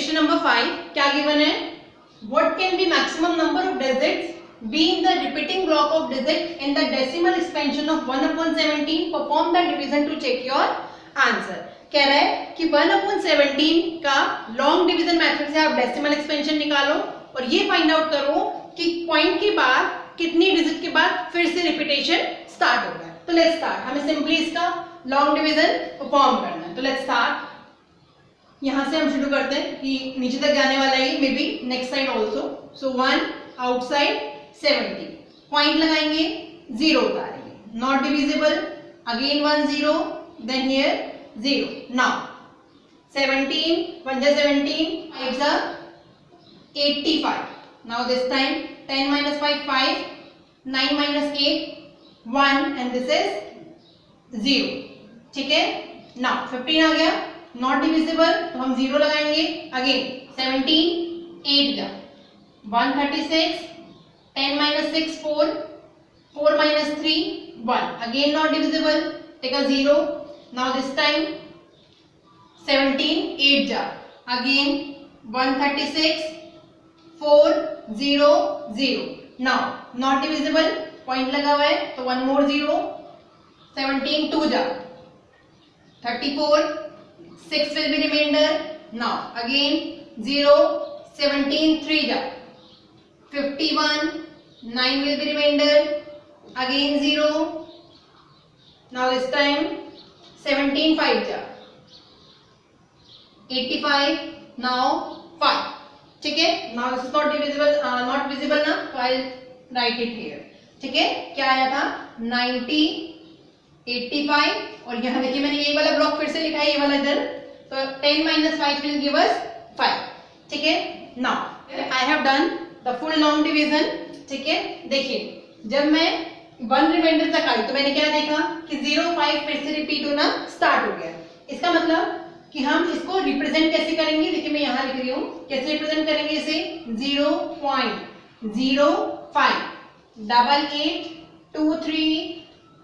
Question number 5 क्या given है, what can be maximum number of digits be in the repeating block of digit in the decimal expansion of 1/17, perform the division to check your answer. कह रहा है कि 1/17 का long division method से आप decimal expansion निकालो और ये फाइंड आउट करो कि पॉइंट के बाद कितनी डिजिट के बाद फिर से रिपीटेशन स्टार्ट होगा। तो लेट्स स्टार्ट, हमें सिंपली इसका लॉन्ग डिवीजन परफॉर्म करना है। तो लेट्स स्टार्ट, यहां से हम शुरू करते हैं कि नीचे तक जाने वाला है, maybe next side also. So 1 outside 70, point लगाएंगे, 0 उतारेंगे, not divisible, again 1 0, then here 0। Now 17 1 जा 17, 5 जा 85। Now this time 10 minus 5 5, 9 minus 8 1 and this is 0। ठीक है, नाउ 15 आ गया, नॉट डिविजिबल, तो हम 0 लगाएंगे, अगेन 17 8 जा 136, 10 minus 6 4, 4 minus 3 1, again not divisible, take a 0। now this time 17 8 जा, again 136 4 0 0, now not divisible, point लगा हुआ है तो 1 more 0, 17 2 जा 34, 6 will be remainder, now again 0, 17 3 जा 51, 9 will be remainder, again 0, now this time 17 5 जा 85, now 5। ठीक है, now this is not divisible, not visible ना, so I'll write it here। ठीक है, क्या आया था 90 85, और यहाँ देखिए मैंने ये वाला ब्लॉक फिर से लिखा है, ये वाला इधर, तो 10 minus 5 will give us 5। ठीक है, now I have done the full long division। ठीक है, देखिए जब मैं 1 रिमाइंडर तक आई तो मैंने क्या देखा कि 0 5 फिर से रिपीट होना स्टार्ट हो गया। इसका मतलब कि हम इसको रिप्रेजेंट कैसे करेंगे, देखिए मैं यहाँ लिख रही हूँ, कैसे रिप्रेजेंट करेंगे इसे, 0.05 88 23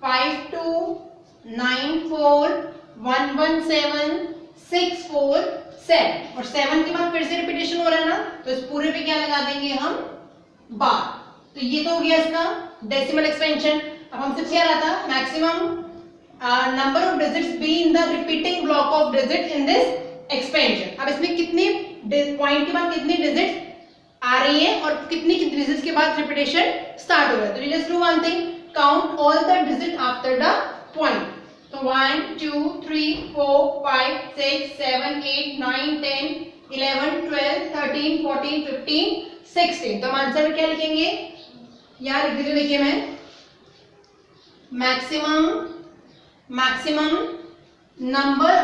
52 94 117 647, और 7 के बाद फिर से रिपीटेशन हो रहा है ना, तो इस पूरे पे क्या लगा देंगे हम, बार। तो ये तो हो गया इसका डेसिमल एक्सपेंशन। अब हमसे क्या रहा था, maximum number of digits be in the repeating block of digit in this expansion. अब इसमें कितने पॉइंट के बाद कितनी डिजिट आ रही है और कितनी डिजिट्स के बाद रिपीटेशन स्टार्ट हो रहा है। तो just do one thing, count all the digit after the point. तो 1 2 3 4 5 6 7 8 9 10 11 12 13 14 15 16। तो हम आंसर में क्या लिखेंगे, यहाँ लिख दीजिए, देखिए मैं maximum number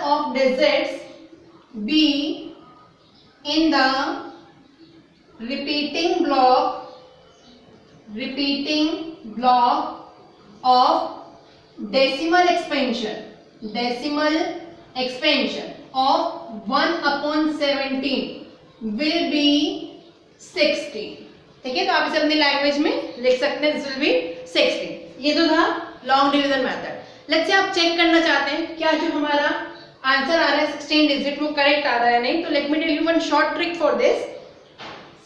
of digits be in the repeating block of decimal expansion of 1/17 will be 16। ठीक है, तो आप इसे अपनी लैंग्वेज में लिख सकते हैं, दिस विल बी 16। ये तो था long division method. Let's say आप चेक करना चाहते हैं क्या जो हमारा आंसर आ रहा है 16 डिजिट वो करेक्ट आ रहा है नहीं, तो let me tell you one short trick for this.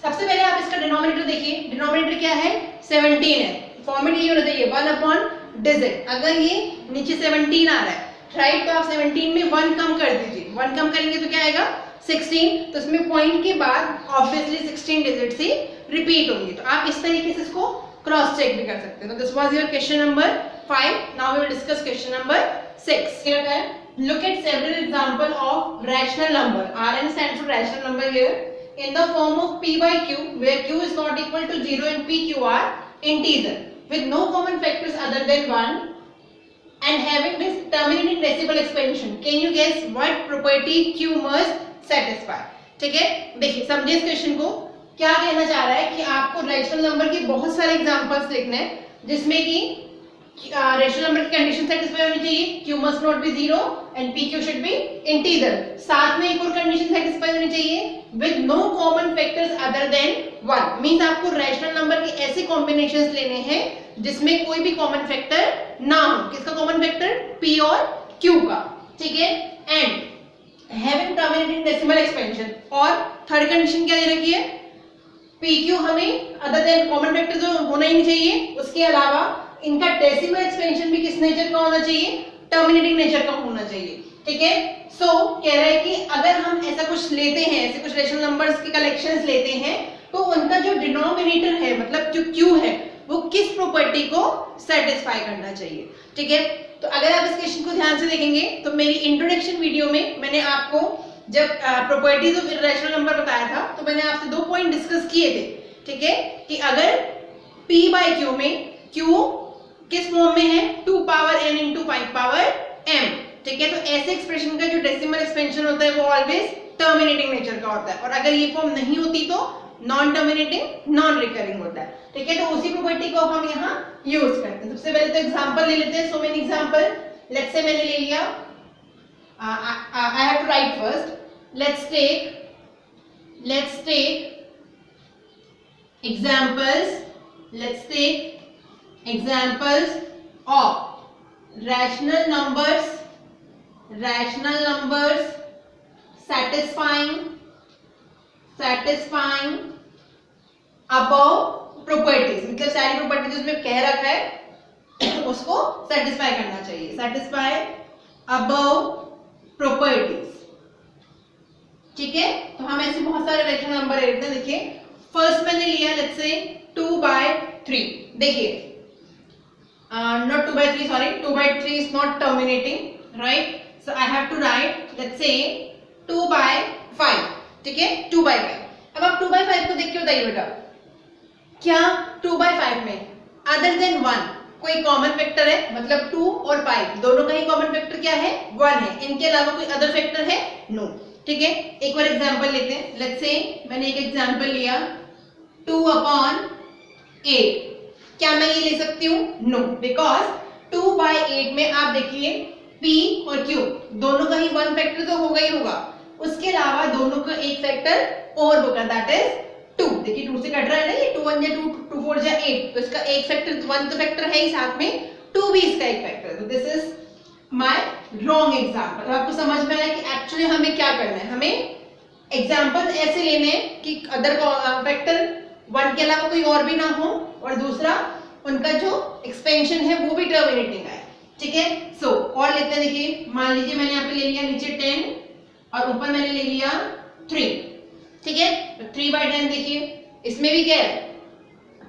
सबसे पहले आप इसका डिनोमिनेटर देखिए, डिनोमिनेटर क्या है, 17 है, फॉर्मेट ये होना चाहिए 1/डिजिट। अगर ये नीचे 17 आ रहा है राइट, तो आप 17 में 1 कम कर दीजिए, 1 कम करेंगे तो क्या आएगा 16, तो इसमें पॉइंट के बाद ऑब्वियसली 16 डिजिट से रिपीट होंगी। तो आप इस तरीके से इसको क्रॉस चेक भी कर सकते हैं। तो this was your question number 5। Now we will discuss question number 6। Here है, look at several example of rational number, Rn stands for rational number here, in the form of p by q, where q is not equal to 0 and p q are integer with no common factors other than 1 and having this terminating decimal expansion. Can you guess what property q must satisfy? ठीक है, देखिए समझिए इस question को, क्या कहना चाह रहा है कि आपको रैशनल नंबर के बहुत सारे एग्जांपल्स लिखने हैं जिसमें कि रैशनल नंबर की कंडीशन सेटिस्फाई होनी चाहिए, q must not be 0 and pq should be integer. साथ में एक और कंडीशन सेटिस्फाई होनी चाहिए, with no common factors other than 1। Means आपको रैशनल नंबर के ऐसे कॉम्बिनेशंस लेने हैं जिसमें कोई भी कॉमन फैक्टर ना हो। किसका कॉमन फैक्टर, p और q का। ठीक है, हैविंग टर्मिनेटिंग डेसिमल एक्सपेंशन। और थर्ड कंडीशन क्या दे रखी है, PQ हमें अदर देन कॉमन फैक्टर तो होना ही नहीं चाहिए, उसके अलावा इनका डेसिमल एक्सपेंशन भी किस नेचर का होना चाहिए, टर्मिनेटिंग नेचर का होना चाहिए। ठीक है, सो कह रहा है कि अगर हम ऐसा कुछ लेते हैं, ऐसे कुछ रेशनल नंबर्स के कलेक्शंस लेते हैं, तो उनका जो डिनोमिनेटर है मतलब जो Q है वो किस प्रॉपर्टी को सेटिस्फाई करना चाहिए। ठीक है, तो अगर आप इस क्वेश्चन को ध्यान से देखेंगे तो मेरी इंट्रोडक्शन वीडियो में मैंने आपको जब प्रॉपर्टीज ऑफ इरेशनल नंबर बताया था तो मैंने आपसे 2 पॉइंट डिस्कस किए थे। ठीक है, कि अगर P बाय Q में Q किस फॉर्म में है, 2 power n into 5 power m। ठीक है, तो ऐसे एक्सप्रेशन का जो डेसिमल एक्सपेंशन होता है वो ऑलवेज टर्मिनेटिंग नेचर का होता है, और अगर ये फॉर्म नहीं होती तो नॉन टर्मिनेटिंग नॉन रिकरिंग होता है। ठीक है, तो उसी प्रॉपर्टी को हम यहाँ यूज करते हैं। सबसे पहले तो एग्जांपल ले लेते हैं। So many example, let's say मैंने ले लिया, I have to write first, let's take examples of rational numbers satisfying above properties, मतलब सारी प्रॉपर्टीज उसमें कह रखा है उसको सेटिस्फाई करना चाहिए, सेटिस्फाई above properties। ठीक है, तो हम ऐसे बहुत सारे रैशनल नंबर लेते हैं। देखिए फर्स्ट मैंने लिया लेट्स से 2/3। देखिए not 2/3, sorry, 2/3 is not terminating, right? So I have to write, let's say 2/5। ठीक है, 2/5। अब आप 2/5 को देख के बताइए बेटा, क्या 2/5 में अदर देन 1 कोई कॉमन फैक्टर है, मतलब 2 और 5 दोनों का ही कॉमन फैक्टर क्या है, 1 है, इनके अलावा कोई अदर फैक्टर है, नो। ठीक है, एक और एग्जांपल लेते हैं। लेट्स से मैंने एक एग्जांपल लिया 2/8। क्या मैं ये ले सकती हूँ, नो, बिकॉज 2/8 में आप देखिए P और Q दोनों का ही 1 फैक्टर तो होगा ही होगा, उसके अलावा दोनों का एक फैक्टर और होगा, दैट इज 2। देखिए 2 से कट रहा है ना, ये 2 1 जा 2, 2 4 जा 8, तो इसका एक फैक्टर 1 तो फैक्टर है ही, साथ में 2 भी इसका एक फैक्टर। तो this is my wrong example. आपको समझ में आया कि एक्चुअली हमें क्या करना है, हमें एग्जांपल्स ऐसे लेने हैं कि अदर फैक्टर 1 के अलावा कोई और भी ना हो, और दूसरा उनका जो एक्सपेंशन है वो भी टर्मिनेटिंग है। ठीक है, सो और लेते हैं। देखिए मान लीजिए मैंने यहाँ पे ले लिया नीचे 10 और ऊपर मैंने ले लिया 3। ठीक है, तो 3/10 देखिए इसमें भी क्या है,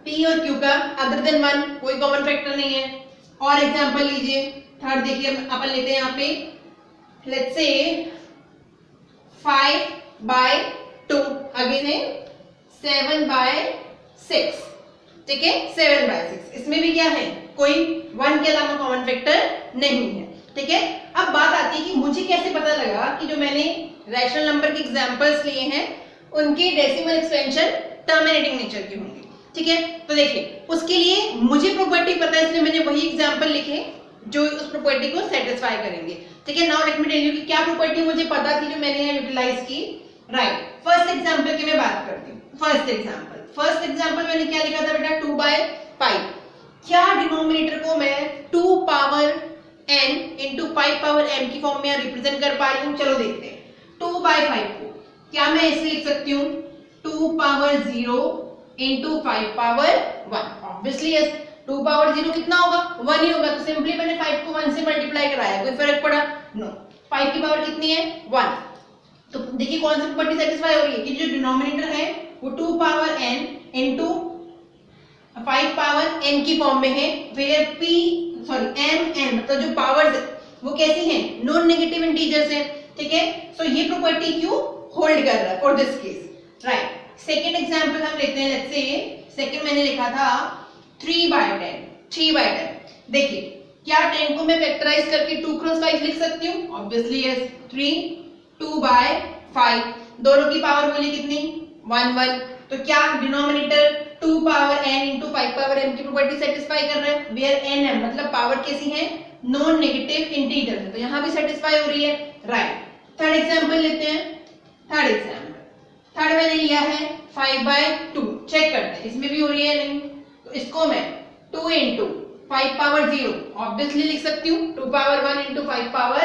P और Q का अदर देन 1 कोई कॉमन फैक्टर नहीं है। और एग्जांपल लीजिए थर्ड, देखिए अपन लेते हैं यहाँ पे लेट्स से 5/2, अगेन है 7/6। ठीक है, 7/6, इसमें भी क्या है, कोई 1 के अलावा कॉमन फैक्टर नहीं है। ठीक है, अब बात आती है कि मुझे कैसे पता लगा कि जो मैंने रैशनल नंबर के एग्जांपल्स लिए हैं उनके डेसिमल एक्सपेंशन टर्मिनेटिंग नेचर के होंगे। ठीक है, तो देखिए उसके लिए मुझे प्रॉपर्टी पता है, इसलिए मैंने वही एग्जांपल लिखे जो उस प्रॉपर्टी को सेटिस्फाई करेंगे। ठीक है, now let me tell you कि क्या प्रॉपर्टी मुझे पता थी जो मैंने यहाँ यूटिलाइज की। राइट, फर्स्ट एग्जांपल की मैं बात करती हूँ। फर्स्ट एग्जांपल मैंने क्या लिखा था बेटा, 2/5। क्या डिनोमिनेटर को मैं 2 power n into 5 power m की फॉर्म में रिप्रेजेंट कर पा रही हूँ। चलो देखते हैं 2/5 को क्या मैं ऐसे लिख सकती हूँ, 2 power 0 into 5 power 1। Obviously yes, 2 power 0 कितना होगा, 1 ही होगा, तो सिंपली मैंने 5 को 1 से मल्टीप्लाई कराया, कोई फर्क पड़ा, नो। 5 की पावर कितनी है, 1। तो देखिए कौन सी प्रॉपर्टी सेटिस्फाई हो रही है कि जो डिनोमिनेटर है वो 2 power n into 5 power n की फॉर्म में है, वेयर m मतलब जो पावर्स वो कैसी हैं, नॉन नेगेटिव इंटीजर्स हैं। ठीक है, सो ये प्रॉपर्टी क्यों होल्ड कर रहा है for this case. Right, second example हम लेते हैं। लेट्स से सेकंड मैंने लिखा था 3/10। देखिए क्या 10 को मैं फैक्टराइज करके 2 क्रॉस 5 लिख सकती हूँ, ऑब्वियसली यस। 3 2/5, दोनों की पावर बोली कितनी, 1 तो क्या denominator 2 power n into 5 power m की प्रॉपर्टी सेटिस्फाई कर रहा है, वेयर nm मतलब पावर कैसी है, नॉन नेगेटिव इंटीजर है, तो यहाँ भी सेटिस्फाई हो रही है। राइट, थर्ड एग्जांपल लेते हैं। थर्ड मैंने लिया है 5/2। चेक करते हैं इसमें भी हो रही है नहीं, तो इसको मैं 2 इंटू 5 पावर 0, ऑब्वियसली लिख सकती हूँ 2 पावर 1 इंटू 5 पावर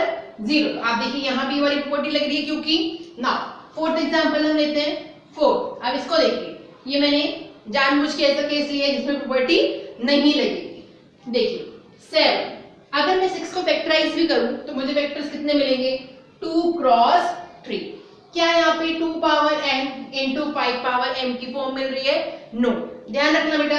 0। आप देखिए यहाँ भी वाली प्रॉपर्टी लग रही है क्योंकि ना। फोर्थ एग्जांपल हम लेते हैं 4। अब इसको देखिए, ये मैंने जानबूझ के ऐसा केस लिया है जिसमें प्रॉपर्टी नहीं लगेगी। देखिए 7, अगर मैं 6 को फैक्टराइज भी करूं तो मुझे वेक्टर्स कितने मिलेंगे, 2 क्रॉस 3। क्या यहाँ पे 2 power m into 5 power m की फॉर्म मिल रही है, नो। ध्यान रखना बेटा,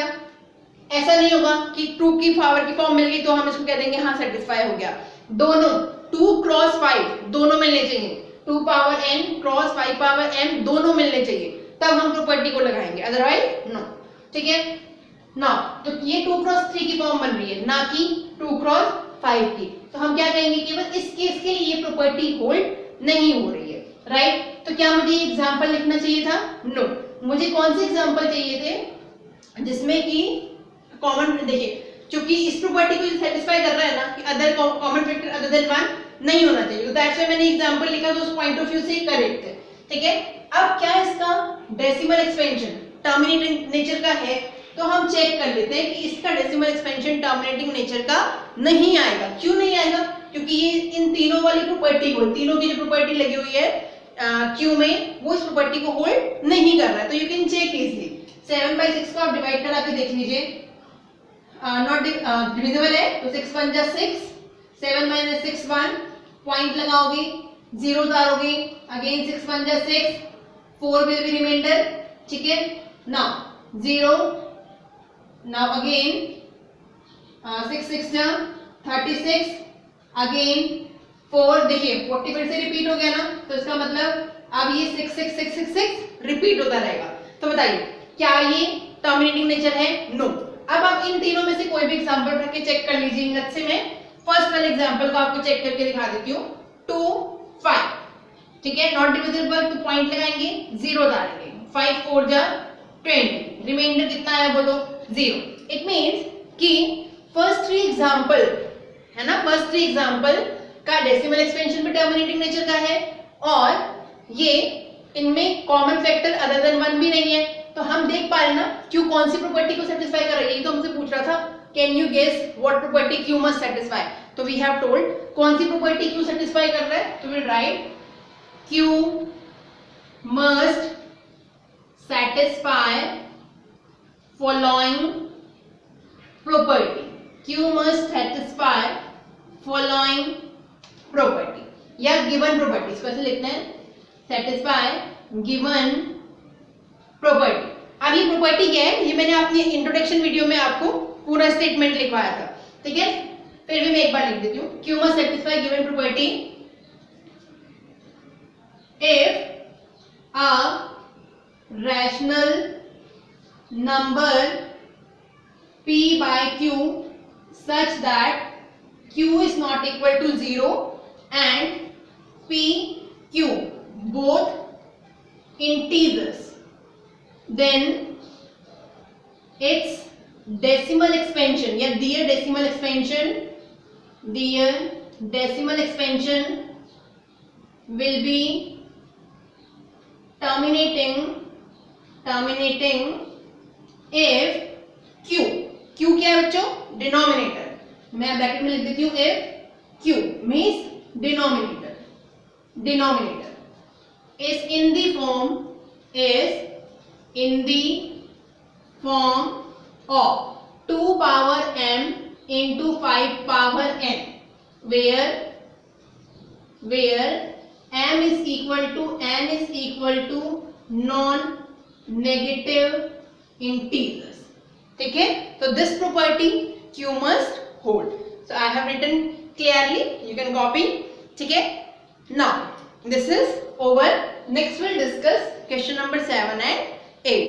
ऐसा नहीं होगा कि 2 की पावर की फॉर्म मिल गई तो हम इसको कह देंगे हाँ सेटिस्फाई हो गया। दोनों 2 क्रॉस 5 दोनों मिलने चाहिए, 2 power n cross 5 power m दोनों मिलने चाहिए, तब हम प्रॉपर्टी को लगाएंगे, अदरवाइज नो। ठीक है ना, तो ये 2 क्रॉस 3 की फॉर्म बन रही है, ना कि 2 क्रॉस 5 की। तो हम क्या कहेंगे, केवल इस केस के लिए ये प्रॉपर्टी होल्ड नहीं हो रही है, राइट। तो क्या मुझे एग्जांपल लिखना चाहिए था, नो। मुझे कौन से एग्जांपल चाहिए थे जिसमें कि कॉमन, देखिए क्योंकि इस प्रॉपर्टी को सेटिस्फाई कर रहा है ना कि other common factor other than 1 नहीं होना चाहिए, तो दैट्स व्हाई मैंने एग्जांपल लिखा, तो उस पॉइंट ऑफ व्यू से करेक्ट है। ठीक है, अब क्या इसका डेसिमल एक्सपेंशन टर्मिनेटिंग नेचर का है, तो हम चेक कर लेते हैं कि इसका डेसिमल एक्सपेंशन टर्मिनेटिंग नेचर का नहीं आएगा। क्यों नहीं आएगा, क्योंकि ये इन तीनों वाली प्रॉपर्टी को, तीनों की जो प्रॉपर्टी लगी हुई है क्यू में, वो इस प्रॉपर्टी को होल्ड नहीं कर रहा है। तो यू कैन चेक इजीली, 7/6 को आप डिवाइड करा के देख लीजिए, नॉट डिविजिबल है, तो 6 1 जा 6, 7 - 6 1, पॉइंट लगाओगे, 0 उतारोगे, अगेन 6 1 जा 6, 4 विल बी रिमाइंडर। ठीक है, नाउ 0, नाउ अगेन 6 6 जा 36, अगेन 4, देखिए 40 फिर से रिपीट हो गया ना, तो इसका मतलब अब ये 6 6 6 6 6 रिपीट होता रहेगा। तो बताइए क्या ये टर्मिनेटिंग नेचर है, नो। अब आप इन तीनों में से कोई भी एग्जांपल रख के चेक कर लीजिए। इनमें से मैं फर्स्ट वाले एग्जांपल को आपको चेक करके दिखा देती हूँ, 2 5। ठीक है, नॉट डिविजिबल, तो पॉइंट लगाएंगे, 0 डालेंगे, 5 4 जा 20, रिमाइंडर कितना आया बोलो, 0। इट मींस कि फर्स्ट 3 एग्जांपल है ना, फर्स्ट 3 एग्जांपल का डेसिमल एक्सपेंशन भी टर्मिनेटिंग नेचर का है, और ये इनमें कॉमन फैक्टर अदर देन 1 भी नहीं है। तो हम देख पा रहे हैं ना क्यू कौन सी प्रॉपर्टी को सेटिस्फाई कर रही है, तो हमसे पूछ रहा था can you guess what property q must satisfy, तो वी हैव टोल्ड कौन सी प्रॉपर्टी क्यू सेटिस्फाई कर रहा है, तो we write q must satisfy following property, q must satisfy following property या गिवन प्रॉपर्टी, इसको ऐसे लिखते हैं, सेटिस्फाई गिवन प्रॉपर्टी। अब ये प्रॉपर्टी क्या है, ये मैंने अपनी इंट्रोडक्शन वीडियो में आपको पूरा स्टेटमेंट लिखवाया था। ठीक है, फिर भी मैं एक बार लिख देती हूँ, Q must satisfy given property if a rational number p by q such that q is not equal to 0 and p q both integers, then its decimal expansion या their decimal expansion will be terminating if q क्या है बच्चों, denominator, मैं bracket में लिख देती हूँ if q means denominator is in the form of 2 power m into 5 power n, where m is equal to n is equal to non-negative integers. ठीक है, तो this property q must hold. So I have written clearly, you can copy. ठीक है, now this is over. Next we'll discuss question number 7 and